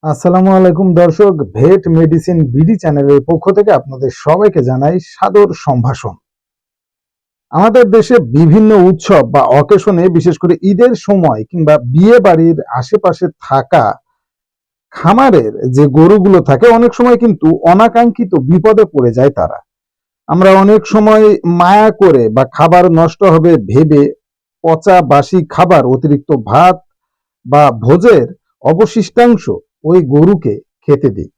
আসসালামু আলাইকুম দর্শক, ভেট মেডিসিন বিডি চ্যানেলের পক্ষ থেকে আপনাদের সবাইকে জানাই সাদর সম্ভাষণ। আমাদের দেশে বিভিন্ন উৎসব বা অকেশনে, বিশেষ করে ঈদের সময় কিংবা বিয়ে বাড়ির আশেপাশে থাকা খামারের যে গরুগুলো থাকে, অনেক সময় কিন্তু অনাকাঙ্ক্ষিত বিপদে পড়ে যায় তারা। আমরা অনেক সময় মায়া করে বা খাবার নষ্ট হবে ভেবে পচা বাসি খাবার, অতিরিক্ত ভাত বা ভোজের অবশিষ্টাংশ ওই গরুকে খেতে দিই।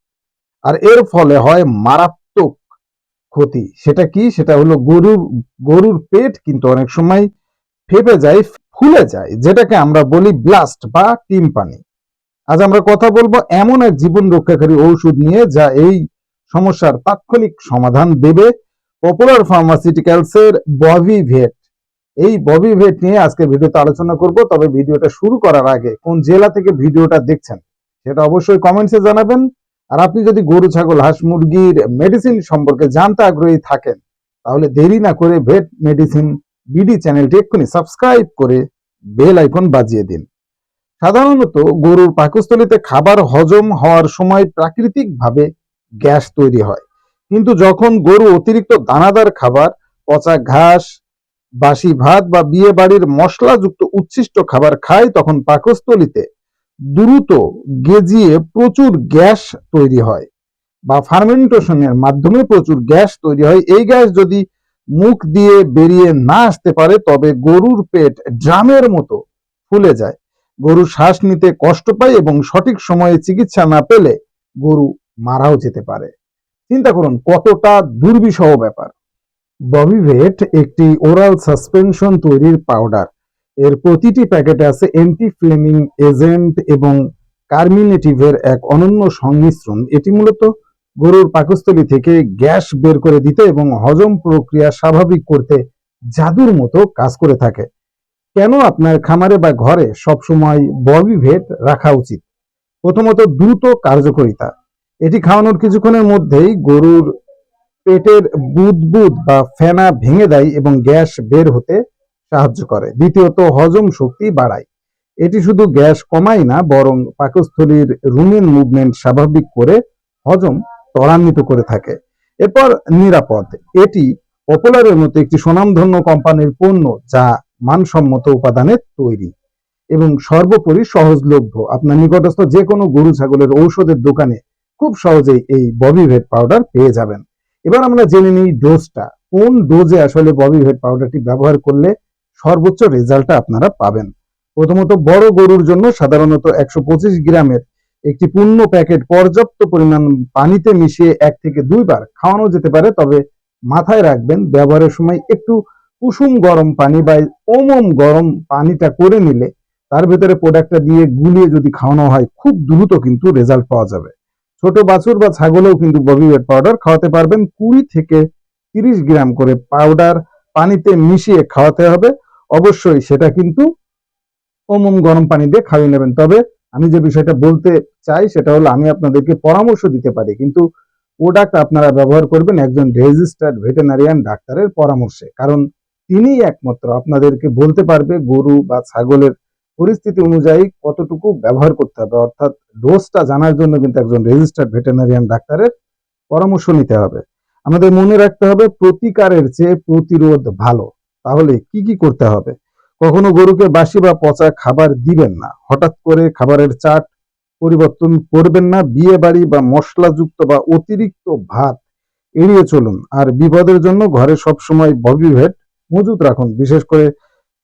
আর এর ফলে হয় মারাত্মক ক্ষতি। সেটা কি? সেটা হলো গরুর পেট কিন্তু অনেক সময় ফেপে যায়, ফুলে যায়, যেটাকে আমরা বলি ব্লাস্ট বা টিম্পানি। আজ আমরা কথা বলবো এমন এক জীবন রক্ষাকারী ঔষধ নিয়ে, যা এই সমস্যার তাৎক্ষণিক সমাধান দেবে। পপুলার ফার্মাসিউটিক্যালস এর বভিভেট। এই বভিভেট নিয়ে আজকে ভিডিওতে আলোচনা করব। তবে ভিডিওটা শুরু করার আগে কোন জেলা থেকে ভিডিওটা দেখছেন সেটা অবশ্যই কমেন্টসে জানাবেন। আর আপনি যদি গরু, ছাগল, হাঁস, মুরগির মেডিসিন সম্পর্কে জানতে আগ্রহী থাকেন, তাহলে দেরি না করে ভেট মেডিসিন বিডি চ্যানেলটি এক্ষুনি সাবস্ক্রাইব করে বেল আইকন বাজিয়ে দিন। সাধারণত গরুর পাকস্থলীতে খাবার হজম হওয়ার সময় প্রাকৃতিকভাবে গ্যাস তৈরি হয়। কিন্তু যখন গরু অতিরিক্ত দানাদার খাবার, পচা ঘাস, বাসি ভাত বা বিয়ে বাড়ির মশলাযুক্ত উচ্ছিষ্ট খাবার খায়, তখন পাকস্থলীতে দ্রুত গেজিয়ে প্রচুর গ্যাস তৈরি হয় বা ফার্মেন্টেশনের মাধ্যমে প্রচুর গ্যাস তৈরি হয়। এই গ্যাস যদি মুখ দিয়ে বেরিয়ে না আসতে পারে, তবে গরুর পেট ড্রামের মতো ফুলে যায়। গরু শ্বাস নিতে কষ্ট পায় এবং সঠিক সময়ে চিকিৎসা না পেলে গরু মারাও যেতে পারে। চিন্তা করুন কতটা দুর্বিষহ ব্যাপার। ববিভেট একটি ওরাল সাসপেনশন তৈরির পাউডার। এর প্রতিটি প্যাকেটে আছে অ্যান্টি ফ্লেমিং এজেন্ট এবং কার্মিনেটিভের এক অনন্য সংমিশ্রণ। এটি মূলত গরুর পাকস্থলী থেকে গ্যাস বের করে দিতে এবং হজম প্রক্রিয়া স্বাভাবিক করতে জাদুর মতো কাজ করে থাকে। কেন আপনার খামারে বা ঘরে সবসময় ববিভেট রাখা উচিত? প্রথমত, দ্রুত কার্যকারিতা। এটি খাওয়ানোর কিছুক্ষণের মধ্যেই গরুর পেটের বুদবুদ বা ফেনা ভেঙে দেয় এবং গ্যাস বের হতে সাহায্য করে। দ্বিতীয়ত, হজম শক্তি বাড়ায়। এটি শুধু গ্যাস কমায় না, বরং পাকস্থলীর রুমেন মুভমেন্ট স্বাভাবিক করে হজম ত্বরান্বিত করে থাকে। এরপর নিরাপদ। এটি পপুলারের মতো একটি সুনামধন্য কোম্পানির পণ্য, যা মানসম্মত উপাদানে তৈরি এবং সর্বোপরি সহজলভ্য। আপনার নিকটস্থ যে কোনো গরু ছাগলের ঔষধের দোকানে খুব সহজেই এই ববিভেট পাউডার পেয়ে যাবেন। এবার আমরা জেনে নিই ডোজটা। কোন ডোজে আসলে ববিভেট পাউডারটি ব্যবহার করলে সর্বোচ্চ রেজাল্টটা আপনারা পাবেন। প্রথমত, বড় গরুর জন্য সাধারণত 125 গ্রামের একটি পূর্ণ প্যাকেট পর্যাপ্ত পরিমাণ পানিতে মিশিয়ে 1 থেকে 2 বার খাওয়ানো যেতে পারে। তবে মাথায় রাখবেন, ব্যবহারের সময় একটু কুসুম গরম পানি বা ওমম গরম পানিটা করে নিলে তার ভেতরে প্রোডাক্টটা দিয়ে গুলিয়ে যদি খাওয়ানো হয়, খুব দ্রুত কিন্তু রেজাল্ট পাওয়া যাবে। ছোট বাছুর বা ছাগলেও কিন্তু ববিভেট পাউডার খাওয়াতে পারবেন। 20 থেকে 30 গ্রাম করে পাউডার পানিতে মিশিয়ে খাওয়াতে হবে। অবশ্যই সেটা কিন্তু ওমম গরম পানি দিয়ে খাইয়ে নেবেন। তবে আমি যে বিষয়টা বলতে চাই সেটা হলো, আমি আপনাদেরকে পরামর্শ দিতে পারি, কিন্তু প্রোডাক্ট আপনারা ব্যবহার করবেন একজন রেজিস্টার্ড ভেটেরিনারিয়ান ডাক্তারের পরামর্শে। কারণ তিনিই একমাত্র আপনাদেরকে বলতে পারবে গরু বা ছাগলের পরিস্থিতি অনুযায়ী কতটুকু ব্যবহার করতে হবে। অর্থাৎ ডোজটা জানার জন্য কিন্তু একজন রেজিস্টার্ড ভেটেরিনারিয়ান ডাক্তারের পরামর্শ নিতে হবে। আমাদের মনে রাখতে হবে, প্রতিকারের চেয়ে প্রতিরোধ ভালো। তাহলে কি কি করতে হবে? কখনো গরুকে বাসি বা পচা খাবার দিবেন না। হঠাৎ করে খাবারের চাট পরিবর্তন করবেন না। বিয়ে বাড়ি বা মশলাযুক্ত বা অতিরিক্ত ভাত এড়িয়ে চলুন। আর বিপদের জন্য ঘরে সবসময় ববিভেট মজুত রাখুন। বিশেষ করে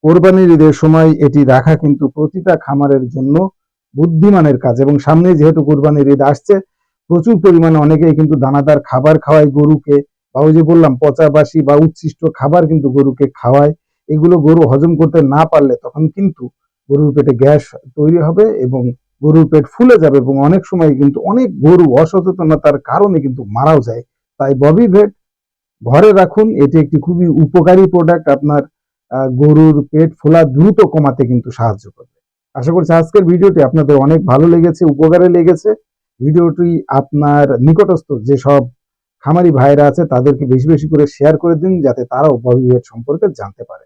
কোরবানির ঈদের সময় এটি রাখা কিন্তু প্রতিটা খামারের জন্য বুদ্ধিমানের কাজ। এবং সামনে যেহেতু কোরবানির ঈদ আসছে, প্রচুর পরিমাণে অনেকেই কিন্তু দানাদার খাবার খাওয়ায় গরুকে, বা ওই যে বললাম পচা বাসি বা উচ্ছিষ্ট খাবার কিন্তু গরুকে খাওয়ায়। এগুলো গরু হজম করতে না পারলে তখন কিন্তু গরুর পেটে গ্যাস তৈরি হবে এবং গরুর পেট ফুলে যাবে, এবং অনেক সময় কিন্তু অনেক গরু অসচেতনতার কারণে কিন্তু মারাও যায়। তাই ববিভেট ঘরে রাখুন। এটি একটি খুবই উপকারী প্রোডাক্ট, আপনার গরুর পেট ফোলা দ্রুত কমাতে কিন্তু সাহায্য করবে। আশা করছি আজকের ভিডিওটি আপনাদের অনেক ভালো লেগেছে, উপকারে লেগেছে। ভিডিওটি আপনার নিকটস্থ যেসব খামারি ভাইরা আছে তাদেরকে বেশি বেশি করে শেয়ার করে দিন, যাতে তারাও ববিভেট সম্পর্কে জানতে পারে।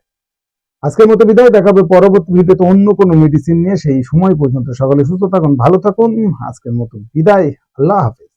আজকের মতো বিদায়, দেখাবে পরবর্তী ভিডিওতে অন্য কোনো মেডিসিন নিয়ে। সেই সময় পর্যন্ত সকলে সুস্থ থাকুন, ভালো থাকুন। আজকের মতো বিদায়, আল্লাহ হাফেজ।